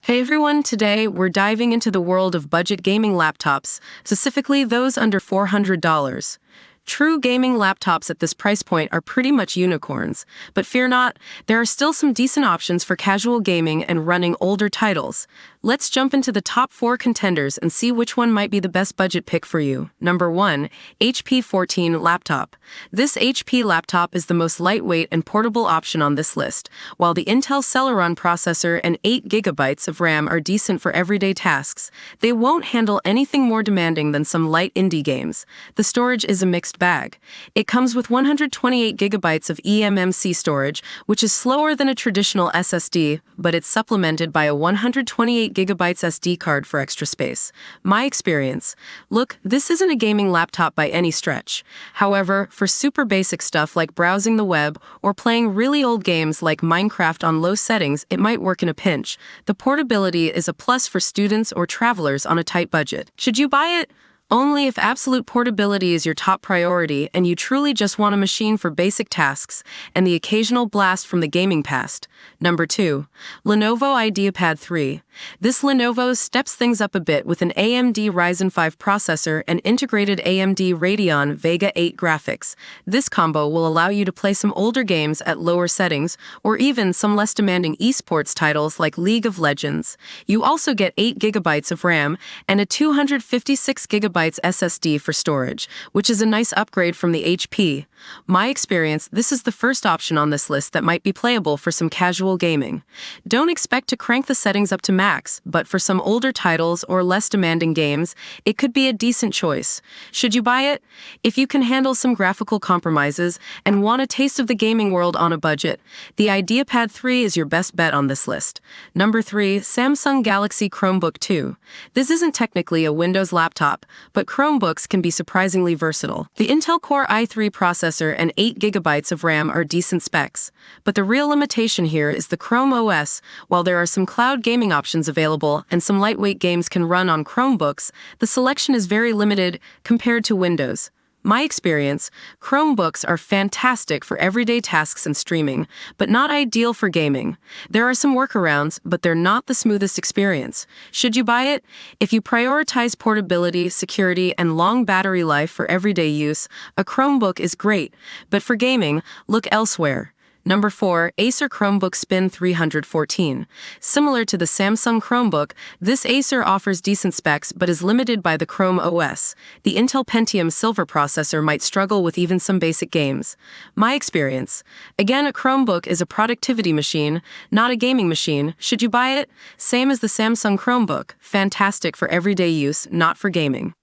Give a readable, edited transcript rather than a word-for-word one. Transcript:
Hey everyone, today we're diving into the world of budget gaming laptops, specifically those under $400. True gaming laptops at this price point are pretty much unicorns, but fear not, there are still some decent options for casual gaming and running older titles. Let's jump into the top 4 contenders and see which one might be the best budget pick for you. Number 1. HP 14 Laptop. This HP laptop is the most lightweight and portable option on this list. While the Intel Celeron processor and 8 GB of RAM are decent for everyday tasks, they won't handle anything more demanding than some light indie games. The storage is a mixed bag. It comes with 128 GB of eMMC storage, which is slower than a traditional SSD, but it's supplemented by a 128 GB SD card for extra space. My experience. Look, this isn't a gaming laptop by any stretch. However, for super basic stuff like browsing the web or playing really old games like Minecraft on low settings, it might work in a pinch. The portability is a plus for students or travelers on a tight budget. Should you buy it? Only if absolute portability is your top priority and you truly just want a machine for basic tasks and the occasional blast from the gaming past. Number 2. Lenovo Ideapad 3. This Lenovo steps things up a bit with an AMD Ryzen 5 processor and integrated AMD Radeon Vega 8 graphics. This combo will allow you to play some older games at lower settings or even some less demanding esports titles like League of Legends. You also get 8 GB of RAM and a 256 GB SSD for storage, which is a nice upgrade from the HP. My experience, this is the first option on this list that might be playable for some casual gaming. Don't expect to crank the settings up to max, but for some older titles or less demanding games, it could be a decent choice. Should you buy it? If you can handle some graphical compromises and want a taste of the gaming world on a budget, the Ideapad 3 is your best bet on this list. Number 3. Samsung Galaxy Chromebook 2. This isn't technically a Windows laptop, but Chromebooks can be surprisingly versatile. The Intel Core i3 processor and 8 GB of RAM are decent specs, but the real limitation here is the Chrome OS. While there are some cloud gaming options available and some lightweight games can run on Chromebooks, the selection is very limited compared to Windows. My experience, Chromebooks are fantastic for everyday tasks and streaming, but not ideal for gaming. There are some workarounds, but they're not the smoothest experience. Should you buy it? If you prioritize portability, security, and long battery life for everyday use, a Chromebook is great, but for gaming, look elsewhere. Number 4. Acer Chromebook Spin 314. Similar to the Samsung Chromebook, this Acer offers decent specs but is limited by the Chrome OS. The Intel Pentium Silver processor might struggle with even some basic games. My experience. Again, a Chromebook is a productivity machine, not a gaming machine. Should you buy it? Same as the Samsung Chromebook. Fantastic for everyday use, not for gaming.